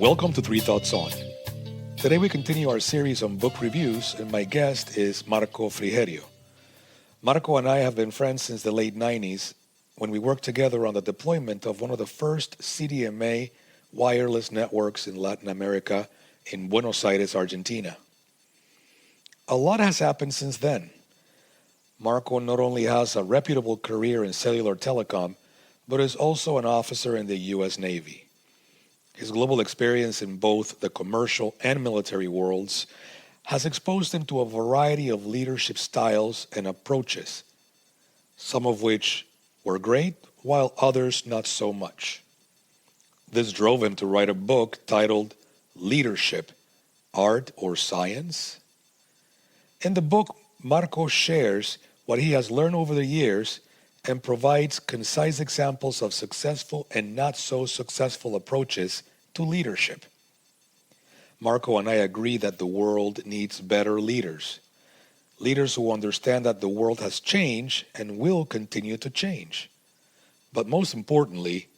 Welcome to Three Thoughts On. Today we continue our series on book reviews, and my guest is Marco Frigerio. Marco and I have been friends since the late 90s when we worked together on the deployment of one of the first CDMA wireless networks in Latin America in Buenos Aires, Argentina. A lot has happened since then. Marco not only has a reputable career in cellular telecom, but is also an officer in the U.S. Navy. His global experience in both the commercial and military worlds has exposed him to a variety of leadership styles and approaches, some of which were great, while others not so much. This drove him to write a book titled Leadership, Art or Science? In the book, Marco shares what he has learned over the years and provides concise examples of successful and not so successful approaches to leadership. Marco and I agree that the world needs better leaders who understand that the world has changed and will continue to change. But most importantly,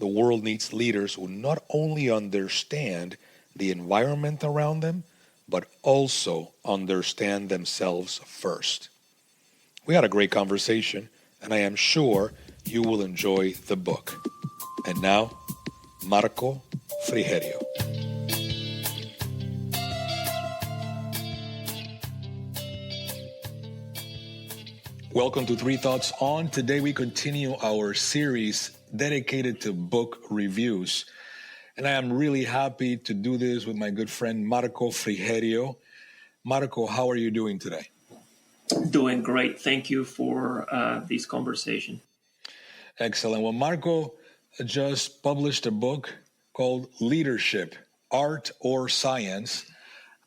the world needs leaders who not only understand the environment around them, but also understand themselves first. We had a great conversation, and I am sure you will enjoy the book. And now, Marco Frigerio. Welcome to Three Thoughts On. Today we continue our series dedicated to book reviews. And I am really happy to do this with my good friend Marco Frigerio. Marco, how are you doing today? Doing great. Thank you for this conversation. Excellent. Well, Marco just published a book called Leadership, Art or Science.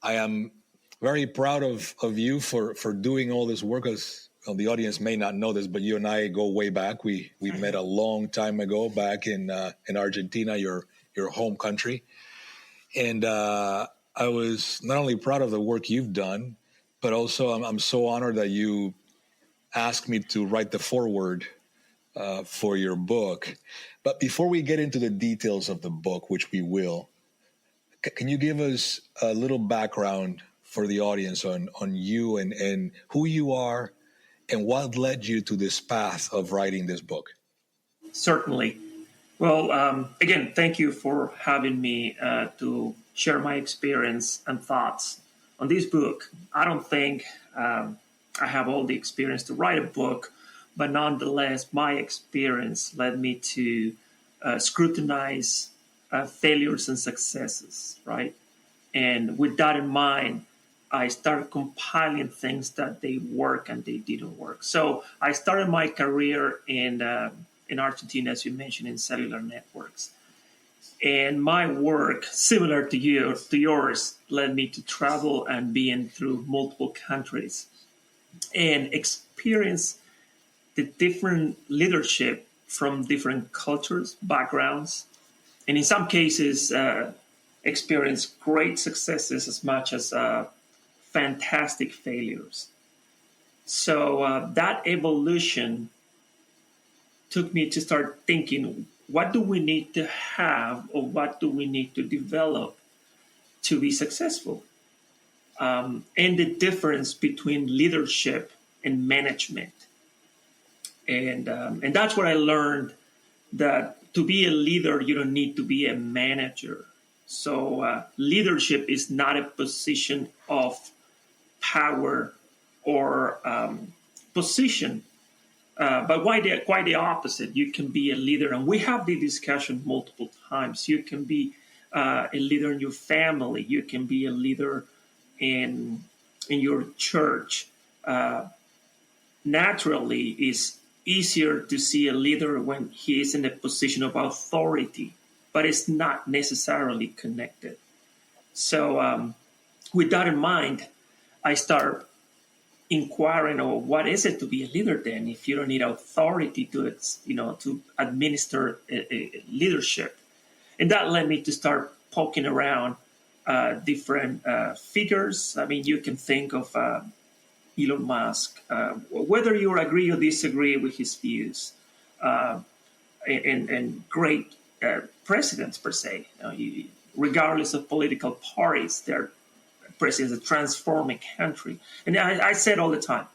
I am very proud of you for doing all this work. As well, the audience may not know this, but you and I go way back. We met a long time ago back in Argentina, your home country. And I was not only proud of the work you've done, but also I'm so honored that you asked me to write the foreword for your book. But before we get into the details of the book, which we will, can you give us a little background for the audience on you and who you are and what led you to this path of writing this book? Certainly. Well, again, thank you for having me to share my experience and thoughts on this book. I don't think I have all the experience to write a book, but nonetheless, my experience led me to scrutinize failures and successes, right? And with that in mind, I started compiling things that they work and they didn't work. So I started my career in Argentina, as you mentioned, in cellular networks. And my work, similar to yours, led me to travel and being through multiple countries and experience the different leadership from different cultures, backgrounds, and in some cases, experience great successes as much as fantastic failures. So that evolution took me to start thinking, what do we need to have or what do we need to develop to be successful? And the difference between leadership and management. And that's where I learned that to be a leader, you don't need to be a manager. So leadership is not a position of power or position, but quite the opposite. You can be a leader, and we have the discussion multiple times. You can be a leader in your family. You can be a leader in your church. Naturally, it's easier to see a leader when he is in a position of authority, but it's not necessarily connected. So with that in mind, I start inquiring, oh, what is it to be a leader then if you don't need authority to administer a leadership? And that led me to start poking around different figures. I mean, you can think of Elon Musk, whether you agree or disagree with his views, and great presidents per se. regardless of political parties. They're presidents that transform a country. And I said all the time,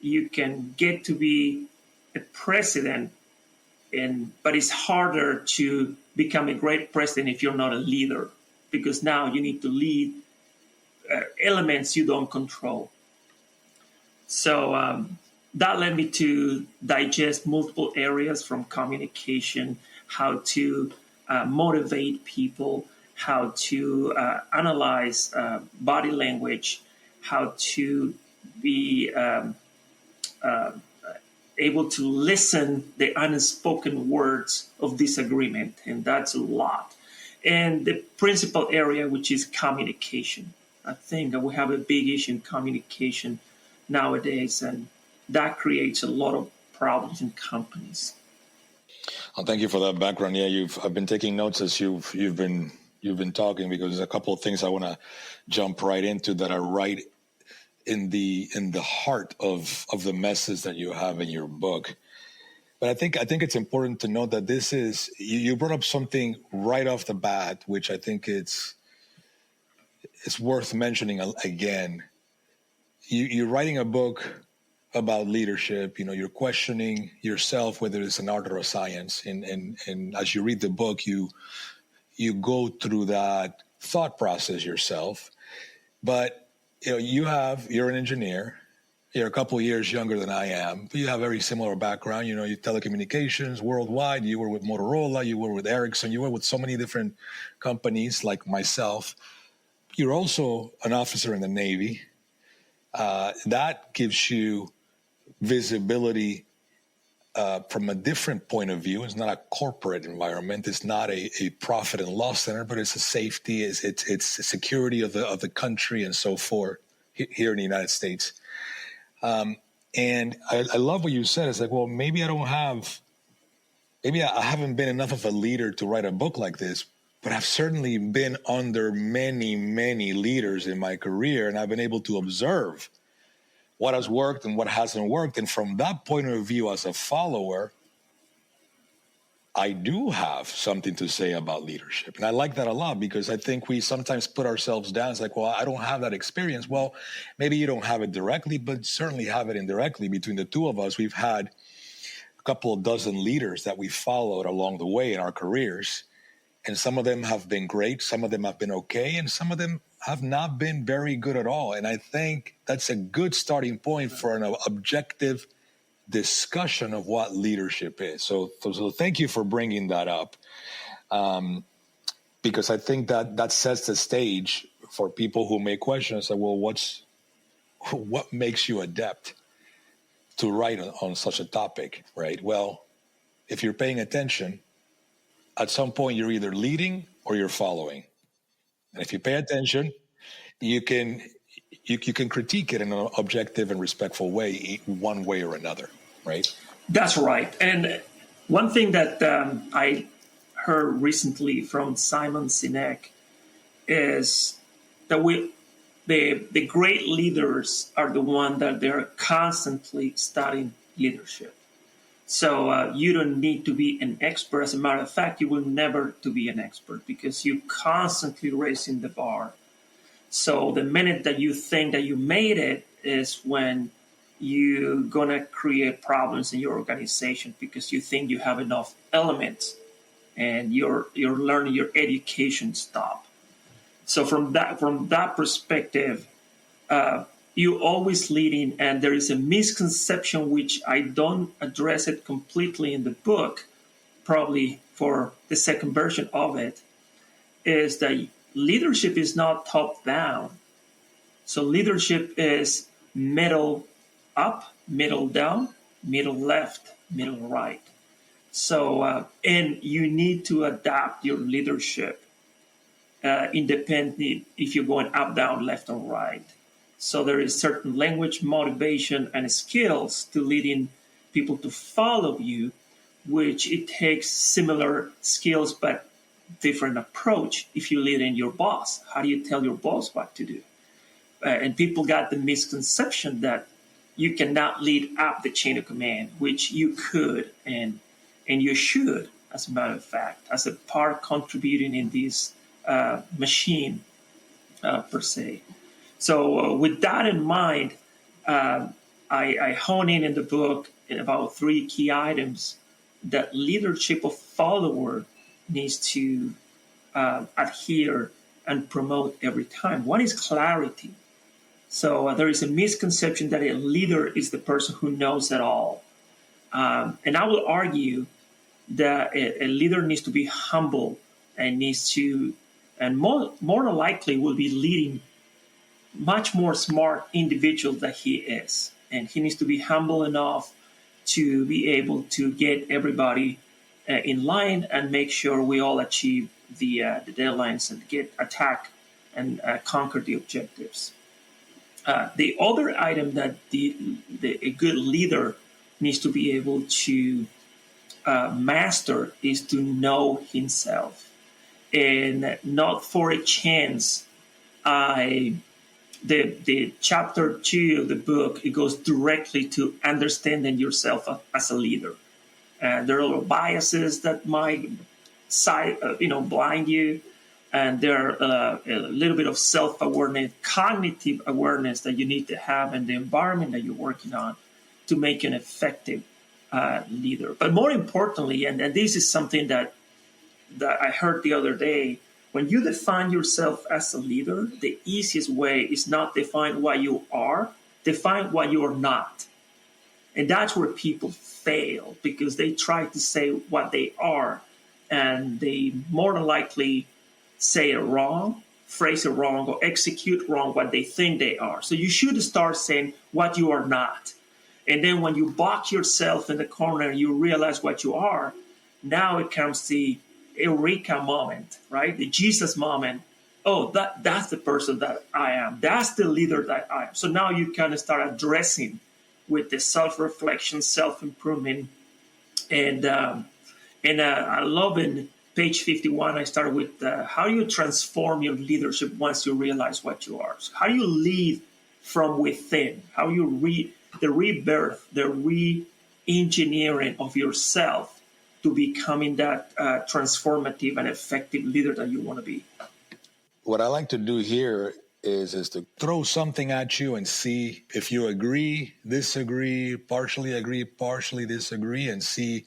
you can get to be a president, but it's harder to become a great president if you're not a leader, because now you need to lead elements you don't control. So that led me to digest multiple areas from communication, how to motivate people, how to analyze body language, how to be able to listen the unspoken words of disagreement, and that's a lot. And the principal area, which is communication. I think that we have a big issue in communication nowadays, and that creates a lot of problems in companies. Well, thank you for that background. Yeah, I've been taking notes as you've been talking, because there's a couple of things I want to jump right into that are right in the heart of the message that you have in your book. But I think it's important to note that this is, you brought up something right off the bat, which I think it's worth mentioning again. You're writing a book about leadership. You're questioning yourself whether it's an art or a science, and as you read the book, you go through that thought process yourself. But you're an engineer. You're a couple of years younger than I am, but you have a very similar background. You telecommunications worldwide. You were with Motorola. You were with Ericsson. You were with so many different companies like myself. You're also an officer in the Navy. That gives you visibility from a different point of view. It's not a corporate environment. It's not a profit and loss center, but it's a safety. It's a security of the country and so forth here in the United States. And I love what you said. It's like, well, maybe I haven't been enough of a leader to write a book like this, but I've certainly been under many, many leaders in my career, and I've been able to observe what has worked and what hasn't worked. And from that point of view, as a follower, I do have something to say about leadership. And I like that a lot, because I think we sometimes put ourselves down. It's like, well, I don't have that experience. Well, maybe you don't have it directly, but certainly have it indirectly. Between the two of us, we've had a couple of dozen leaders that we followed along the way in our careers. And some of them have been great. Some of them have been okay. And some of them have not been very good at all. And I think that's a good starting point for an objective discussion of what leadership is. So thank you for bringing that up, because I think that sets the stage for people who may question and say, well, what makes you adept to write on such a topic, right? Well, if you're paying attention, at some point you're either leading or you're following. And if you pay attention, you can critique it in an objective and respectful way, one way or another. Right? That's right. And one thing that I heard recently from Simon Sinek is that the great leaders are the ones that they're constantly studying leadership. So you don't need to be an expert. As a matter of fact, you will never to be an expert, because you're constantly raising the bar. So the minute that you think that you made it is when you're going to create problems in your organization, because you think you have enough elements and your learning, your education stop. So from that perspective, you're always leading, and there is a misconception which I don't address it completely in the book, probably for the second version of it, is that leadership is not top down. So leadership is middle up, middle down, middle left, middle right. So, and you need to adapt your leadership independently if you're going up, down, left, or right. So there is certain language, motivation, and skills to leading people to follow you, which it takes similar skills but different approach. If you lead in your boss, how do you tell your boss what to do? And people got the misconception that you cannot lead up the chain of command, which you could and you should, as a matter of fact, as a part contributing in this machine per se. So with that in mind, I hone in the book about three key items that leadership of follower needs to adhere and promote every time. One is clarity. So there is a misconception that a leader is the person who knows it all. And I will argue that a leader needs to be humble and needs to, and more than likely will be leading much more smart individual than he is. And he needs to be humble enough to be able to get everybody in line and make sure we all achieve the deadlines and get attack and conquer the objectives. The other item that a good leader needs to be able to master is to know himself. And not for a chance, the chapter 2 of the book, it goes directly to understanding yourself as a leader. There are biases that might blind you, and there are a little bit of self-awareness, cognitive awareness that you need to have in the environment that you're working on to make an effective leader. But more importantly, and this is something that I heard the other day, when you define yourself as a leader, the easiest way is not define what you are, define what you are not. And that's where people fail, because they try to say what they are, and they more than likely say it wrong, phrase it wrong, or execute wrong what they think they are. So you should start saying what you are not. And then when you box yourself in the corner and you realize what you are, now it comes the eureka moment, right? The Jesus moment. Oh, that's the person that I am. That's the leader that I am. So now you kind of start addressing with the self-reflection, self-improvement. And I love in page 51, I started with how do you transform your leadership once you realize what you are? So how do you lead from within? How you the rebirth, the re-engineering of yourself to becoming that transformative and effective leader that you want to be. What I like to do here is to throw something at you and see if you agree, disagree, partially disagree, and see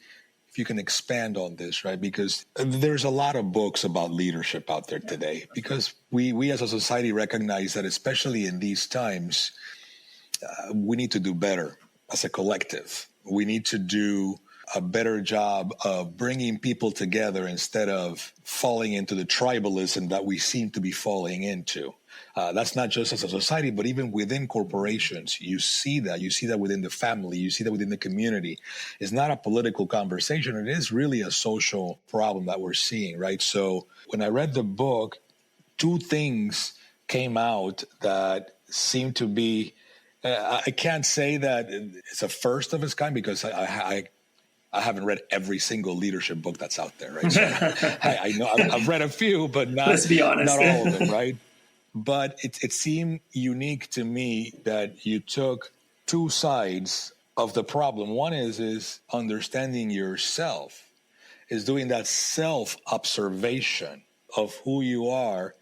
if you can expand on this, right? Because there's a lot of books about leadership out there today, because we as a society recognize that, especially in these times, we need to do better as a collective. We need to do a better job of bringing people together instead of falling into the tribalism that we seem to be falling into. That's not just as a society, but even within corporations. You see that. You see that within the family. You see that within the community. It's not a political conversation. It is really a social problem that we're seeing, right? So when I read the book, two things came out that seem to be, I can't say that it's a first of its kind, because I haven't read every single leadership book that's out there, right? So I know I've read a few, but not, let's be honest, not all of them, right? But it seemed unique to me that you took two sides of the problem. One is understanding yourself, is doing that self-observation of who you are,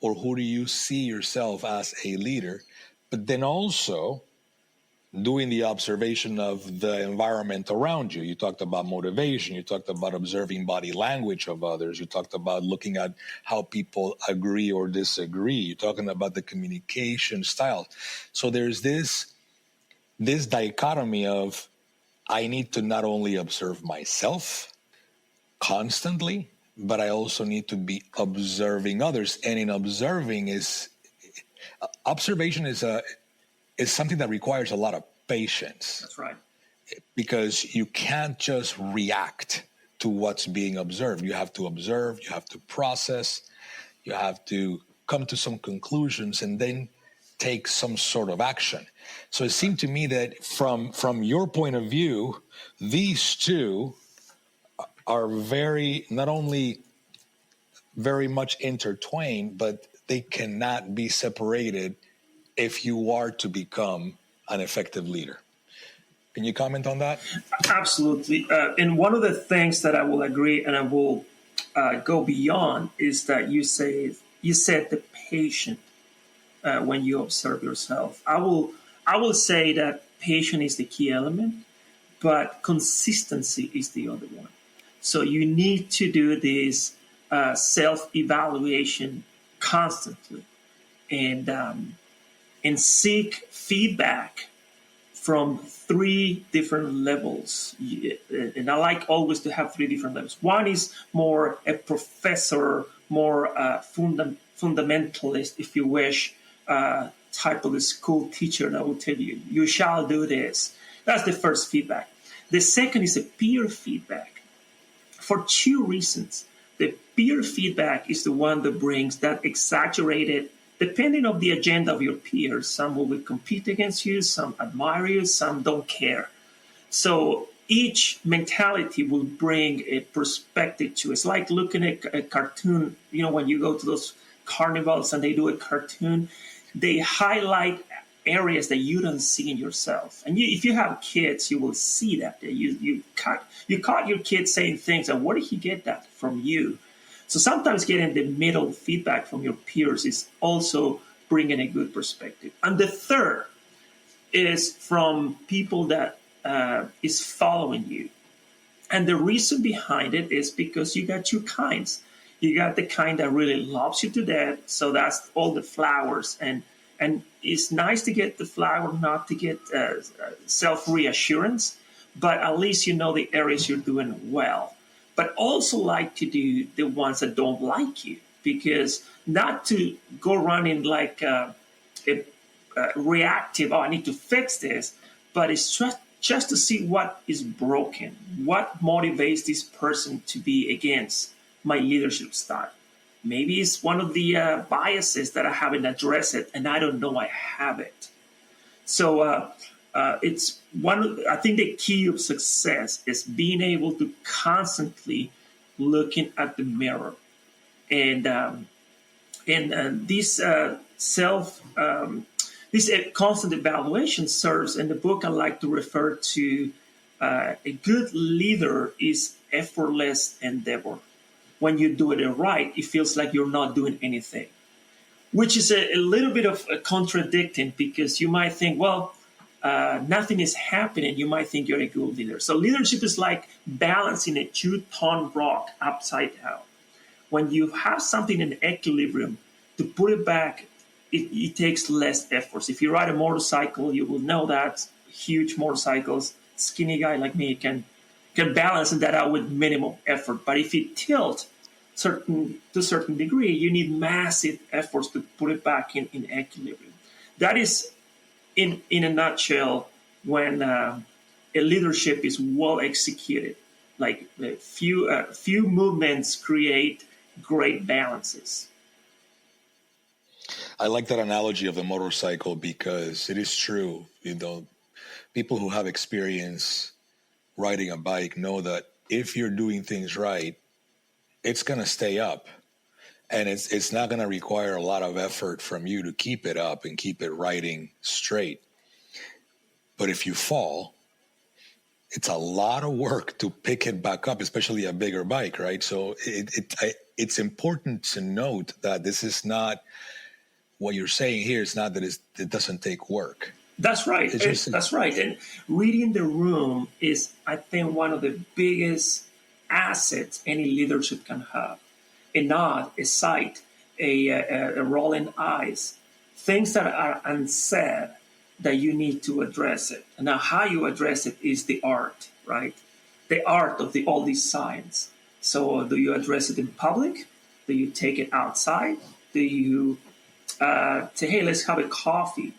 or who do you see yourself as a leader, but then also doing the observation of the environment around you. You talked about motivation. You talked about observing body language of others. You talked about looking at how people agree or disagree. You're talking about the communication style. So there's this dichotomy of, I need to not only observe myself constantly, but I also need to be observing others. And in observing observation is something that requires a lot of patience. That's right. Because you can't just react to what's being observed. You have to observe, you have to process, you have to come to some conclusions, and then take some sort of action. So it seemed to me that from your point of view, these two are not only very much intertwined, but they cannot be separated if you are to become an effective leader. Can you comment on that? Absolutely. And one of the things that I will agree and I will go beyond is that you said the patient when you observe yourself. I will say that patient is the key element, but consistency is the other one. So you need to do this self evaluation constantly, and seek feedback from three different levels. And I like always to have three different levels. One is more a professor, more fundamentalist, if you wish, type of the school teacher that will tell you, you shall do this. That's the first feedback. The second is a peer feedback for two reasons. The peer feedback is the one that brings that exaggerated, depending on the agenda of your peers. Some will compete against you, some admire you, some don't care. So each mentality will bring a perspective to it. It's like looking at a cartoon. When you go to those carnivals and they do a cartoon, they highlight areas that you don't see in yourself. And if you have kids, you will see that. You caught your kid saying things, and where did he get that from you? So sometimes getting the middle feedback from your peers is also bringing a good perspective. And the third is from people that is following you. And the reason behind it is because you got two kinds. You got the kind that really loves you to death, so that's all the flowers. And it's nice to get the flower, not to get self-reassurance, but at least you know the areas you're doing well. But also like to do the ones that don't like you, because not to go running like a reactive, I need to fix this, but it's just to see what is broken, what motivates this person to be against my leadership style. Maybe it's one of the biases that I haven't addressed it, and I don't know I have it. So it's I think the key of success is being able to constantly looking at the mirror, and this this constant evaluation serves. In the book, I like to refer to a good leader is effortless endeavor. When you do it right, it feels like you're not doing anything, which is a little bit of a contradicting, because you might think, well, nothing is happening. You might think you're a good leader. So leadership is like balancing a 2-ton rock upside down. When you have something in equilibrium, to put it back, it takes less efforts. If you ride a motorcycle, you will know that huge motorcycles, skinny guy like me can balance that out with minimal effort. But if you tilt to a certain degree, you need massive efforts to put it back in equilibrium. That is, in a nutshell, when a leadership is well executed. Like few movements create great balances. I like that analogy of the motorcycle because it is true. People who have experience riding a bike know that if you're doing things right, it's going to stay up, and it's not going to require a lot of effort from you to keep it up and keep it riding straight. But if you fall, it's a lot of work to pick it back up, especially a bigger bike, right? So it's important to note that this is not what you're saying here. It's not that it doesn't take work. That's right. That's right. And reading the room is, I think, one of the biggest assets any leadership can have. A nod, a sight, a rolling eyes, things that are unsaid that you need to address it. And now how you address it is the art, right? The art of all these signs. So do you address it in public? Do you take it outside? Do you say, hey, let's have a coffee?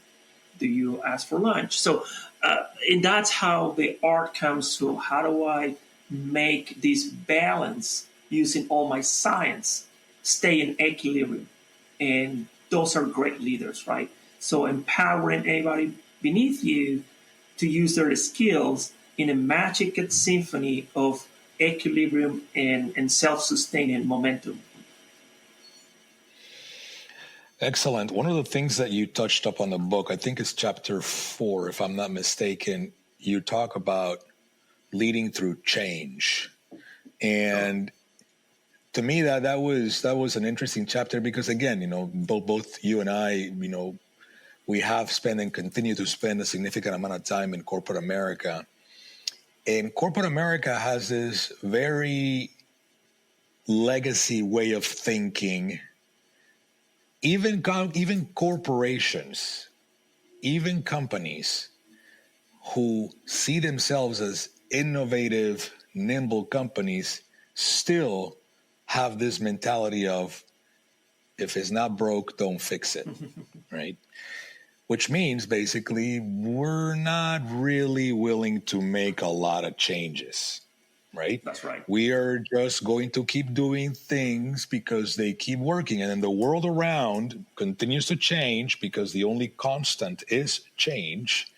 Do you ask for lunch? So, and that's how the art comes to, how do I make this balance using all my science, stay in equilibrium? And those are great leaders, right? So empowering anybody beneath you to use their skills in a magic symphony of equilibrium and self-sustaining momentum. Excellent. One of the things that you touched up on the book, I think it's chapter 4, if I'm not mistaken, you talk about leading through change. And To me, that was an interesting chapter because, again, both you and I, we have spent and continue to spend a significant amount of time in corporate America. And corporate America has this very legacy way of thinking. Even corporations, even companies who see themselves as innovative, nimble companies still have this mentality of, if it's not broke, don't fix it, right? Which means basically we're not really willing to make a lot of changes, right? That's right. We are just going to keep doing things because they keep working. And then the world around continues to change because the only constant is change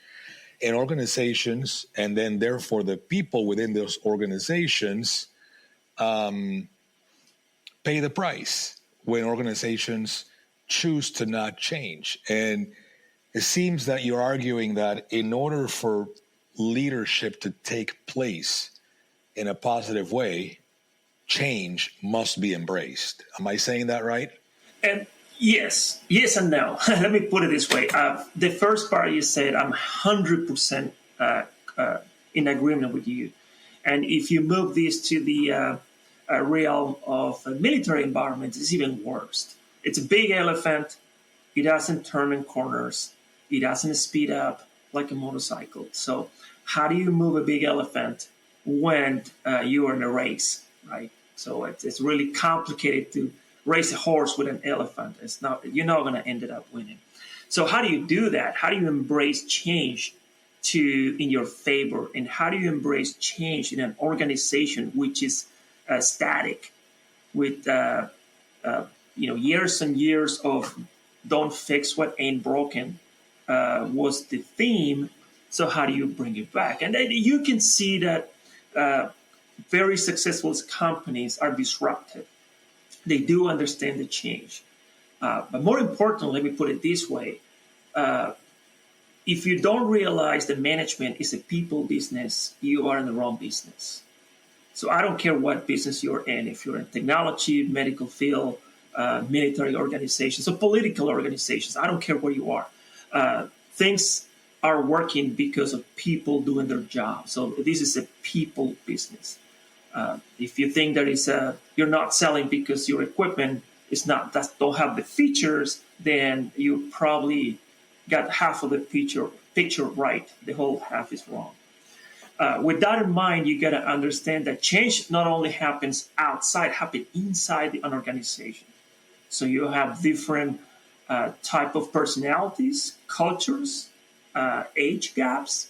in organizations. And then therefore the people within those organizations pay the price when organizations choose to not change. And it seems that you're arguing that in order for leadership to take place in a positive way, change must be embraced. Am I saying that right? And yes and no. Let me put it this way. The first part you said, I'm 100% in agreement with you. And if you move this to the realm of military environments, it's even worse. It's a big elephant. It doesn't turn in corners. It doesn't speed up like a motorcycle. So how do you move a big elephant when you are in a race, right? So it's really complicated to race a horse with an elephant. You're not going to end up winning. So how do you do that? How do you embrace change in your favor? And how do you embrace change in an organization which is static with years and years of don't fix what ain't broken was the theme. So how do you bring it back? And then you can see that very successful companies are disruptive. They do understand the change. But more importantly, let me put it this way. If you don't realize that management is a people business, you are in the wrong business. So I don't care what business you're in. If you're in technology, medical field, military organizations, or political organizations, I don't care where you are. Things are working because of people doing their job. So this is a people business. If you think you're not selling because your equipment don't have the features, then you probably got half of the picture right. The whole half is wrong. With that in mind, you got to understand that change not only happens outside, happens inside an organization. So you have different type of personalities, cultures, age gaps,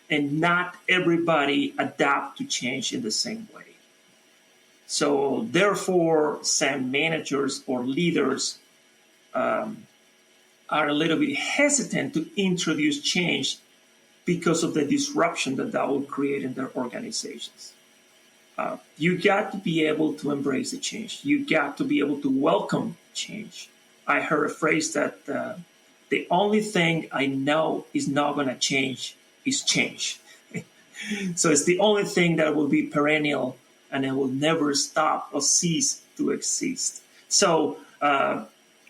and not everybody adapt to change in the same way. So therefore, some managers or leaders are a little bit hesitant to introduce change because of the disruption that will create in their organizations. You got to be able to embrace the change. You got to be able to welcome change. I heard a phrase that the only thing I know is not going to change is change. So it's the only thing that will be perennial and it will never stop or cease to exist. So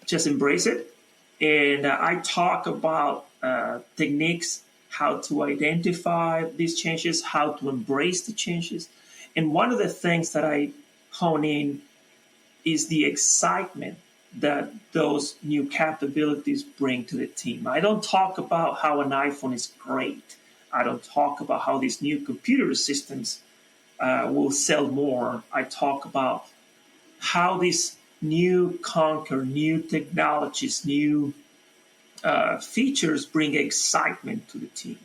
just embrace it. And I talk about techniques, how to identify these changes, how to embrace the changes. And one of the things that I hone in is the excitement that those new capabilities bring to the team. I don't talk about how an iPhone is great. I don't talk about how these new computer systems will sell more. I talk about how these new technologies, new features bring excitement to the team.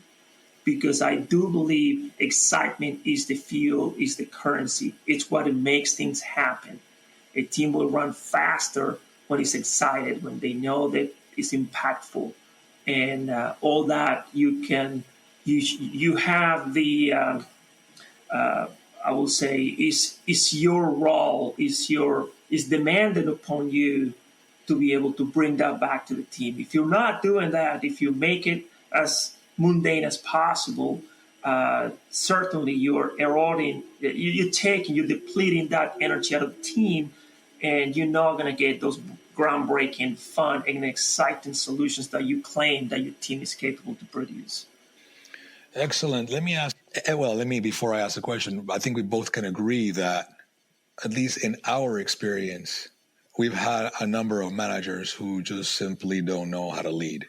Because I do believe excitement is the fuel, is the currency. It's what makes things happen. A team will run faster when it's excited, when they know that it's impactful, and all that you have the I will say is your role, is demanded upon you to be able to bring that back to the team. If you're not doing that, if you make it as mundane as possible, certainly you're eroding, you're taking, you're depleting that energy out of the team, and you're not going to get those groundbreaking, fun, and exciting solutions that you claim that your team is capable to produce. Excellent. Let me ask, before I ask the question, I think we both can agree that, at least in our experience, we've had a number of managers who just simply don't know how to lead.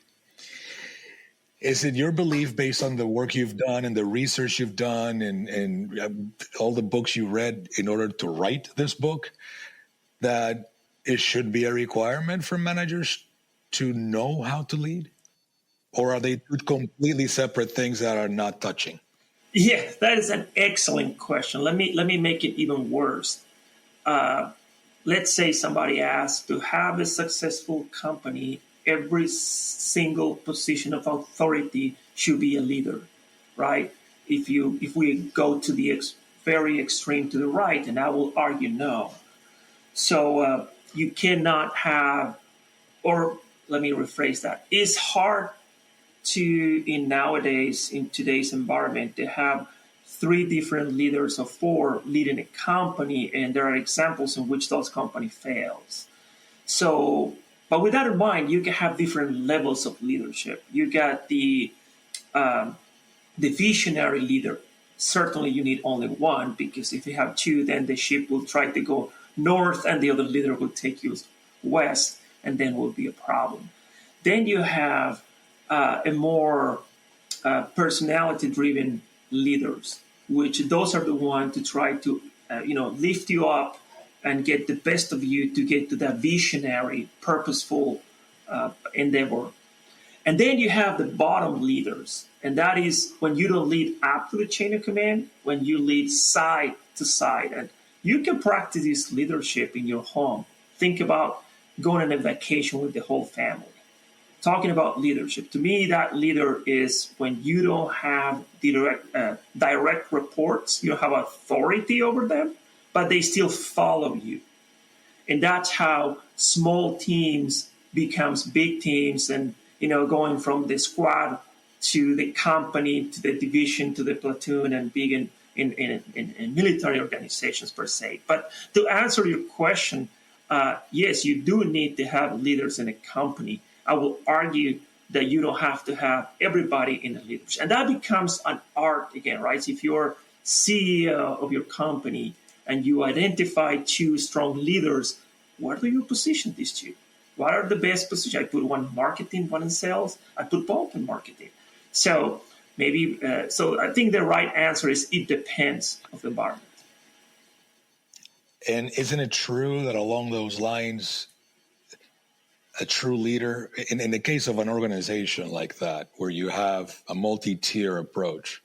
Is it your belief, based on the work you've done and the research you've done and all the books you read in order to write this book, that it should be a requirement for managers to know how to lead? Or are they two completely separate things that are not touching? Yeah, that is an excellent question. Let me make it even worse. Let's say somebody asks, to have a successful company, every single position of authority should be a leader, right? If we go to the very extreme to the right, and I will argue no. So you cannot have, or let me rephrase that. It's hard in today's environment, to have three different leaders or four leading a company, and there are examples in which those company fails. So, but with that in mind, you can have different levels of leadership. You got the visionary leader. Certainly, you need only one, because if you have two, then the ship will try to go north, and the other leader will take you west, and then will be a problem. Then you have a more personality-driven leaders, which those are the ones to try to lift you up and get the best of you to get to that visionary, purposeful endeavor. And then you have the bottom leaders, and that is when you don't lead up to the chain of command, when you lead side to side. And you can practice this leadership in your home. Think about going on a vacation with the whole family. Talking about leadership, to me, that leader is when you don't have direct reports, you don't have authority over them, but they still follow you. And that's how small teams becomes big teams, and going from the squad to the company to the division to the platoon, and big in military organizations per se. But to answer your question, yes, you do need to have leaders in a company. I will argue that you don't have to have everybody in the leadership. And that becomes an art again, right? So if you're CEO of your company and you identify two strong leaders, where do you position these two? What are the best positions? I put one in marketing, one in sales. I put both in marketing. So maybe, so I think the right answer is it depends of the environment. And isn't it true that along those lines, a true leader, in the case of an organization like that, where you have a multi-tier approach,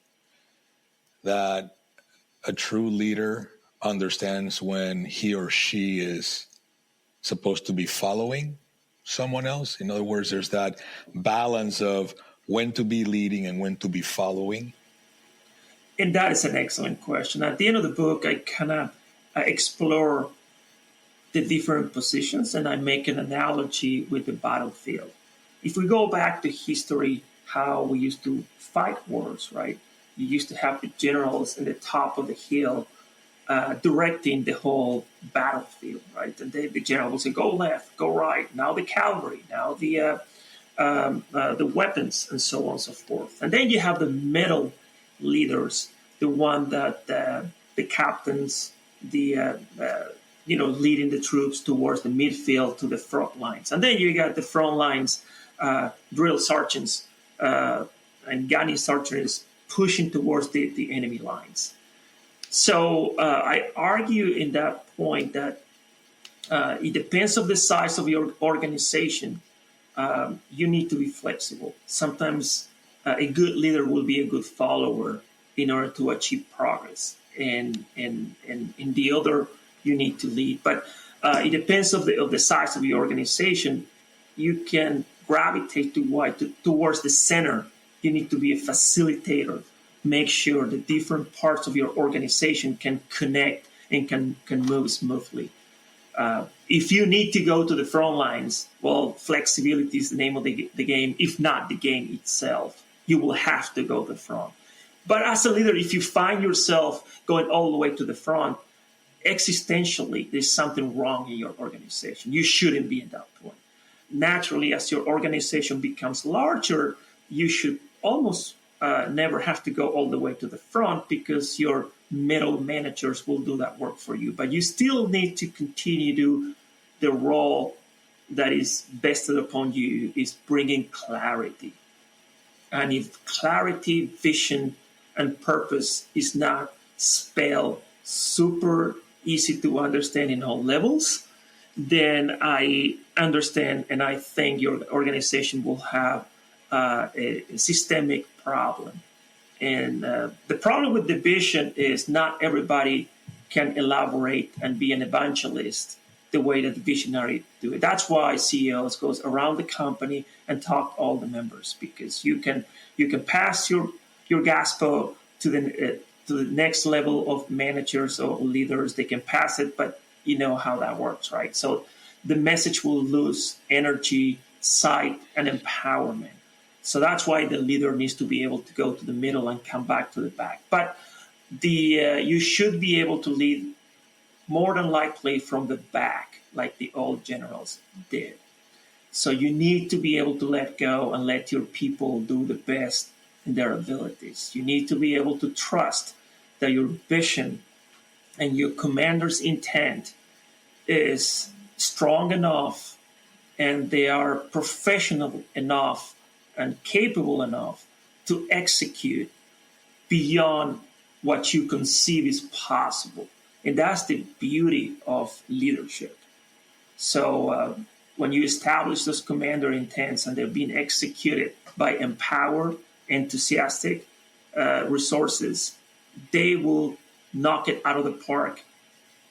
that a true leader understands when he or she is supposed to be following someone else? In other words, there's that balance of when to be leading and when to be following. And that is an excellent question. At the end of the book, I kind of explore the different positions, and I make an analogy with the battlefield. If we go back to history, how we used to fight wars, right? You used to have the generals in the top of the hill directing the whole battlefield, right? And the general would say, go left, go right, now the cavalry, now the weapons, and so on and so forth. And then you have the middle leaders, the one that the captains, leading the troops towards the midfield to the front lines. And then you got the front lines, drill sergeants and gunny sergeants pushing towards the enemy lines. So I argue in that point that it depends on the size of your organization. You need to be flexible. Sometimes a good leader will be a good follower in order to achieve progress. And in the other, you need to lead. But it depends of the size of your organization. You can gravitate towards the center. You need to be a facilitator. Make sure the different parts of your organization can connect and can move smoothly. If you need to go to the front lines, well, flexibility is the name of the game. If not the game itself, you will have to go to the front. But as a leader, if you find yourself going all the way to the front, existentially, there's something wrong in your organization. You shouldn't be at that point. Naturally, as your organization becomes larger, you should almost never have to go all the way to the front because your middle managers will do that work for you. But you still need to continue to do the role that is vested upon you is bringing clarity. And if clarity, vision, and purpose is not spelled super easy to understand in all levels, then I understand and I think your organization will have a systemic problem. And the problem with the vision is not everybody can elaborate and be an evangelist the way that the visionary do it. That's why CEOs goes around the company and talk to all the members, because you can pass your gaspo to the next level of managers or leaders. They can pass it, but you know how that works, right? So the message will lose energy, sight, and empowerment. So that's why the leader needs to be able to go to the middle and come back to the back. But you should be able to lead more than likely from the back, like the old generals did. So you need to be able to let go and let your people do the best in their abilities. You need to be able to trust that your vision and your commander's intent is strong enough and they are professional enough and capable enough to execute beyond what you conceive is possible. And that's the beauty of leadership. So when you establish those commander intents and they're being executed by empowered, enthusiastic resources, they will knock it out of the park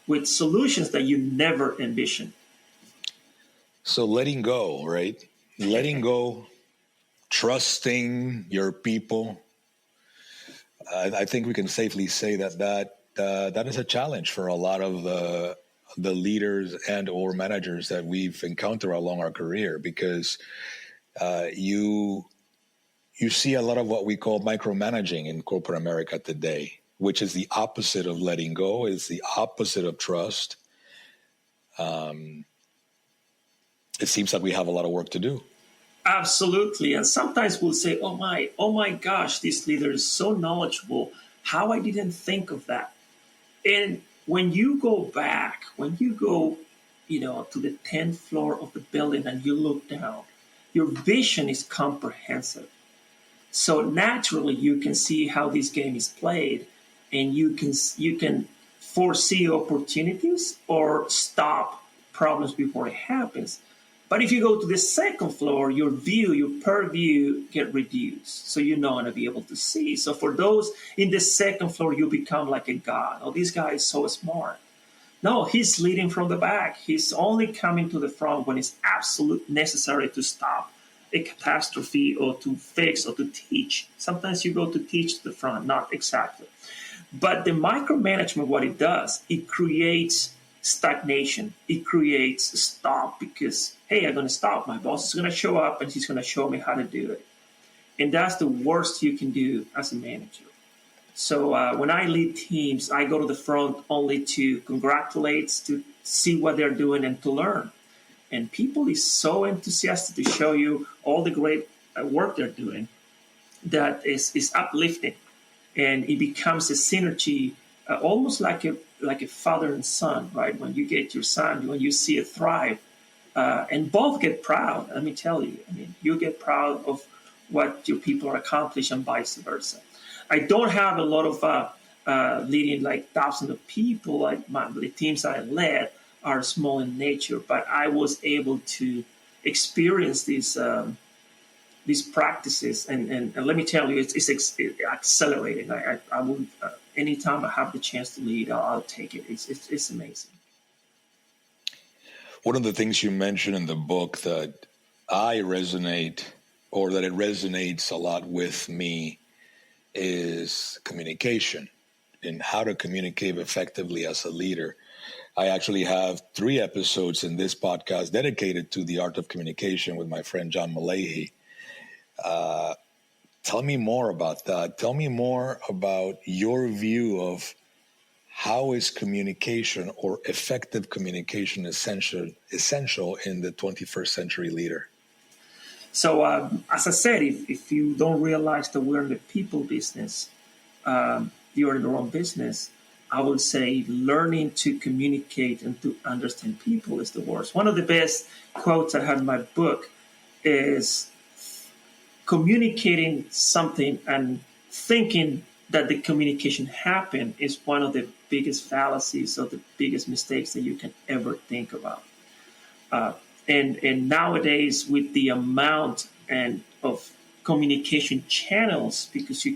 with solutions that you never envisioned. So letting go, right? Letting go, trusting your people. I think we can safely say that is a challenge for a lot of the leaders and or managers that we've encountered along our career, because you see a lot of what we call micromanaging in corporate America today, which is the opposite of letting go, is the opposite of trust. It seems like we have a lot of work to do. Absolutely. And sometimes we'll say, oh my gosh, this leader is so knowledgeable. How I didn't think of that. And when you go back, when you go, to the 10th floor of the building and you look down, your vision is comprehensive. So naturally, you can see how this game is played, and you can foresee opportunities or stop problems before it happens. But if you go to the second floor, your purview get reduced. So you're not going to be able to see. So for those in the second floor, you become like a god. Oh, this guy is so smart. No, he's leading from the back. He's only coming to the front when it's absolutely necessary to stop a catastrophe or to fix or to teach. Sometimes you go to teach to the front, not exactly. But the micromanagement, what it does, it creates stagnation. It creates a stop because, hey, I'm going to stop. My boss is going to show up and he's going to show me how to do it. And that's the worst you can do as a manager. So when I lead teams, I go to the front only to congratulate, to see what they're doing and to learn. And people is so enthusiastic to show you all the great work they're doing that is uplifting. And it becomes a synergy, almost like a father and son, right? When you get your son, when you see it thrive, and both get proud. Let me tell you, you get proud of what your people are accomplishing and vice versa. I don't have a lot of leading like thousands of people. Like the teams I led are small in nature, but I was able to experience these practices, and let me tell you, it's accelerating. I will anytime I have the chance to lead, I'll take it. It's amazing. One of the things you mentioned in the book that it resonates a lot with me is communication and how to communicate effectively as a leader. I actually have 3 episodes in this podcast dedicated to the art of communication with my friend John Malahy. Tell me more about that. Tell me more about your view of how is communication or effective communication essential in the 21st century leader? So, as I said, if you don't realize that we're in the people business, you're in the wrong business. I would say learning to communicate and to understand people is the worst. One of the best quotes I have in my book is communicating something and thinking that the communication happened is one of the biggest fallacies or the biggest mistakes that you can ever think about. Uh, and nowadays, with the amount and of communication channels, because you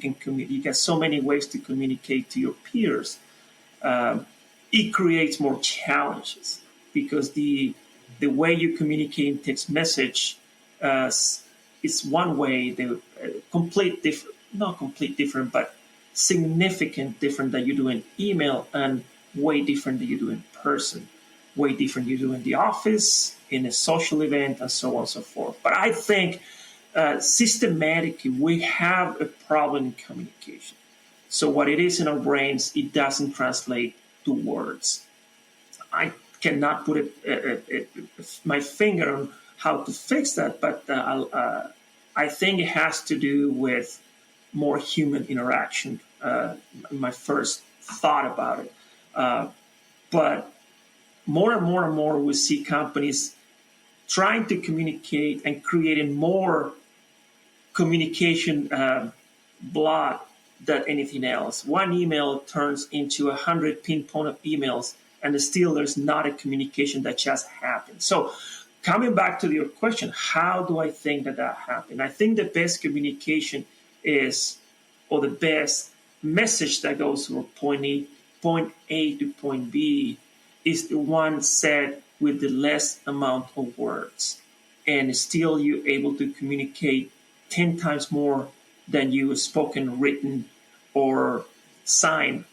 get so many ways to communicate to your peers, it creates more challenges because the way you communicate in text message uh, is one way. The complete different, not complete different, but significant different that you do in email, and way different that you do in person, way different you do in the office, in a social event, and so on and so forth. But I think systematically we have a problem in communication. So what it is in our brains, it doesn't translate to words. I cannot put my finger on how to fix that, but I think it has to do with more human interaction. My first thought about it, but more and more and more, we see companies trying to communicate and creating more communication block than anything else. One email turns into 100 pinpoint emails, and still there's not a communication that just happened. So, coming back to your question, how do I think that happened? I think the best communication is, or the best message that goes from point A to point B, is the one said with the less amount of words, and still you're able to communicate 10 times more than you spoken, written, or signed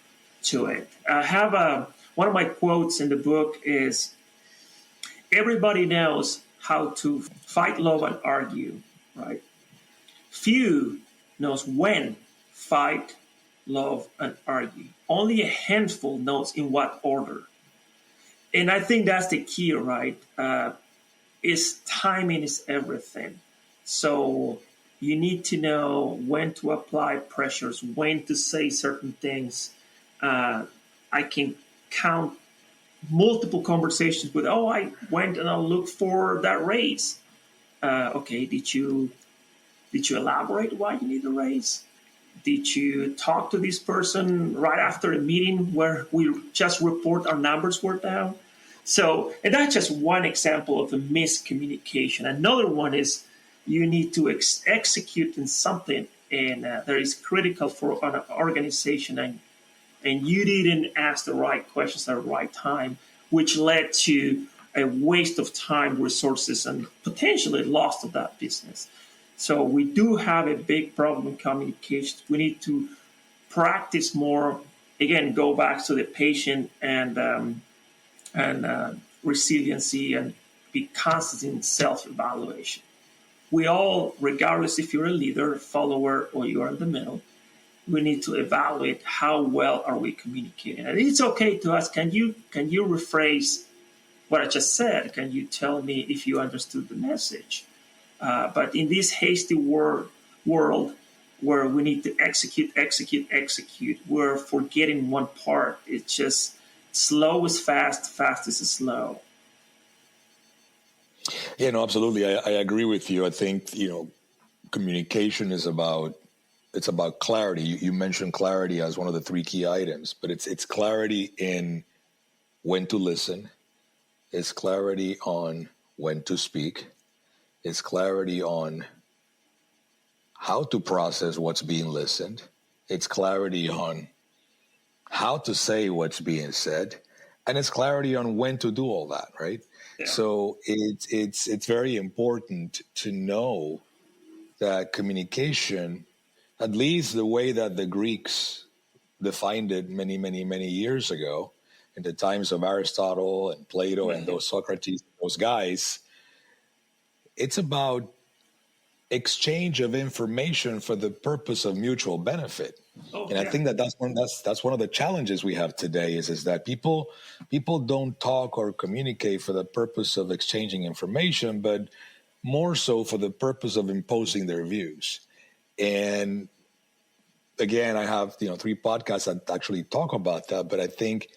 to it. I have one of my quotes in the book is, everybody knows how to fight, love, and argue, right? Few knows when fight, love, and argue. Only a handful knows in what order. And I think that's the key, right? Is timing is everything. So you need to know when to apply pressures, when to say certain things. I can count multiple conversations with, oh, I went and I looked for that raise. Okay, did you elaborate why you need the raise? Did you talk to this person right after a meeting where we just report our numbers were down? So, and that's just one example of the miscommunication. Another one is you need to execute in something, and that is critical for an organization, and you didn't ask the right questions at the right time, which led to a waste of time, resources, and potentially loss of that business. So we do have a big problem in communication. We need to practice more. Again, go back to the patient and resiliency, and be constant in self-evaluation. We all, regardless if you're a leader, follower, or you're in the middle, we need to evaluate how well are we communicating. And it's okay to ask, can you rephrase what I just said? Can you tell me if you understood the message? But in this hasty world where we need to execute, we're forgetting one part. It's just slow is fast, fast is slow. Yeah, no, absolutely. I agree with you. I think, communication is about clarity. You mentioned clarity as one of the three key items, but it's clarity in when to listen. It's clarity on when to speak. It's clarity on how to process what's being listened. It's clarity on how to say what's being said, and it's clarity on when to do all that, right? Yeah. So it's very important to know that communication, at least the way that the Greeks defined it many years ago, in the times of Aristotle and Plato and those Socrates, those guys, it's about exchange of information for the purpose of mutual benefit. And I think that's one of the challenges we have today is that people don't talk or communicate for the purpose of exchanging information, but more so for the purpose of imposing their views. And again, I have 3 podcasts that actually talk about that, but I think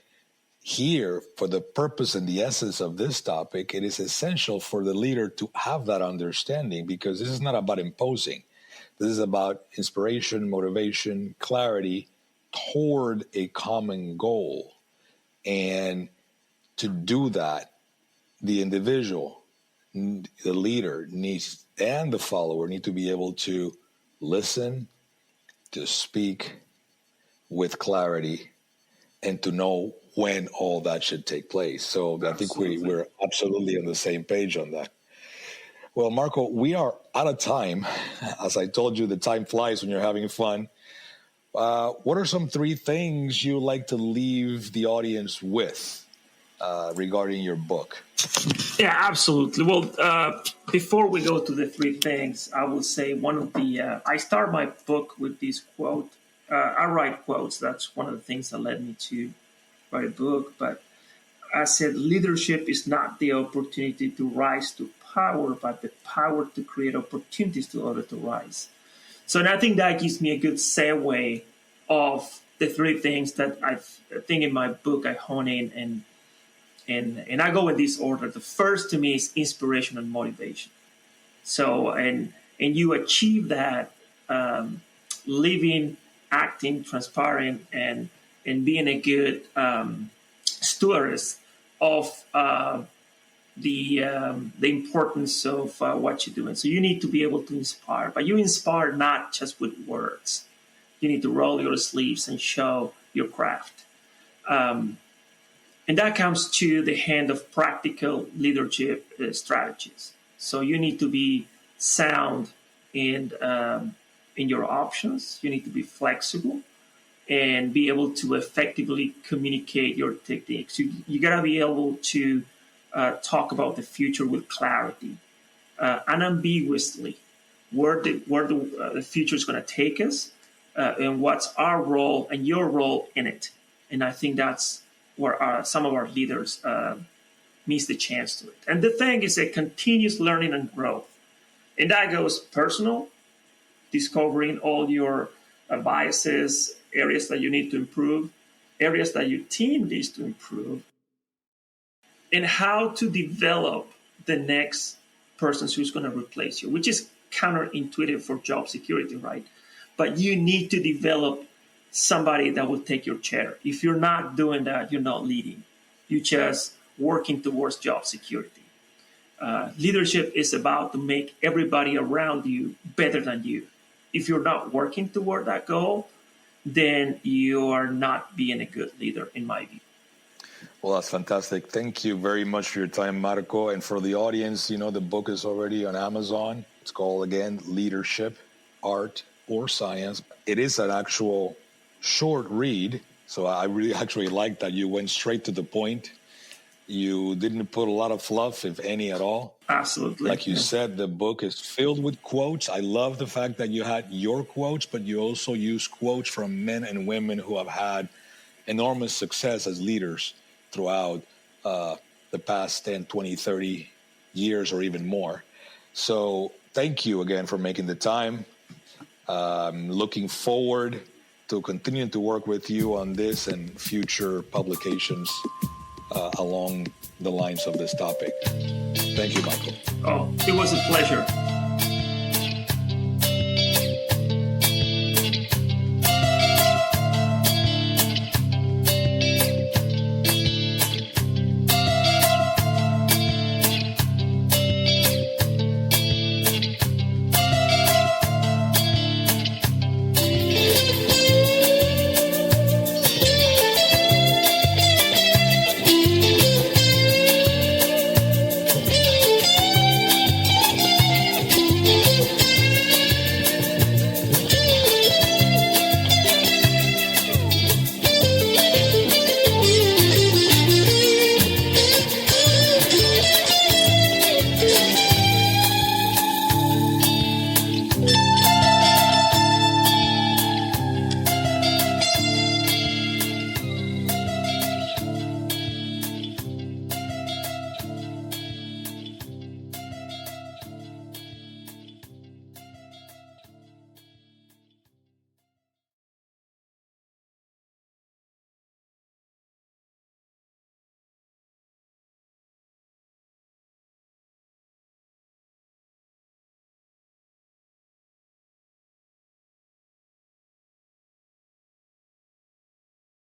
here, for the purpose and the essence of this topic, it is essential for the leader to have that understanding, because this is not about imposing. This is about inspiration, motivation, clarity toward a common goal. And to do that, the individual, the leader needs, and the follower need to be able to listen, to speak with clarity, and to know when all that should take place. So I think we're absolutely on the same page on that. Well, Marco, we are out of time. As I told you, the time flies when you're having fun. What are some 3 things you like to leave the audience with regarding your book? Yeah, absolutely. Well, before we go to the 3 things, I will say one of the, I start my book with this quote. I write quotes. That's one of the things that led me to write a book. But I said, leadership is not the opportunity to rise to power, but the power to create opportunities to others to rise. So and I think that gives me a good segue of the 3 things that I think in my book I hone in and I go in this order. The first to me is inspiration and motivation. So and you achieve that living, acting, transparent, and being a good stewardess of the importance of what you're doing. So you need to be able to inspire, but you inspire not just with words. You need to roll your sleeves and show your craft. And that comes to the hand of practical leadership strategies. So you need to be sound in your options. You need to be flexible and be able to effectively communicate your techniques. You got to be able to talk about the future with clarity, unambiguously, where the future is going to take us, and what's our role and your role in it. And I think that's where some of our leaders miss the chance to it. And the thing is a continuous learning and growth. And that goes personal, discovering all your biases, areas that you need to improve, areas that your team needs to improve, and how to develop the next person who's going to replace you, which is counterintuitive for job security, right? But you need to develop somebody that will take your chair. If you're not doing that, you're not leading. You're just working towards job security. Leadership is about to make everybody around you better than you. If you're not working toward that goal, then you are not being a good leader, in my view. Well, that's fantastic. Thank you very much for your time, Marco. And for the audience, the book is already on Amazon. It's called, again, Leadership, Art, or Science. It is an actual short read, so I really actually like that you went straight to the point. You didn't put a lot of fluff, if any at all. Absolutely. Like you said, the book is filled with quotes. I love the fact that you had your quotes, but you also use quotes from men and women who have had enormous success as leaders throughout the past 10, 20, 30 years or even more. So thank you again for making the time. Looking forward to continuing to work with you on this and future publications along the lines of this topic. Thank you, Michael. Oh, it was a pleasure.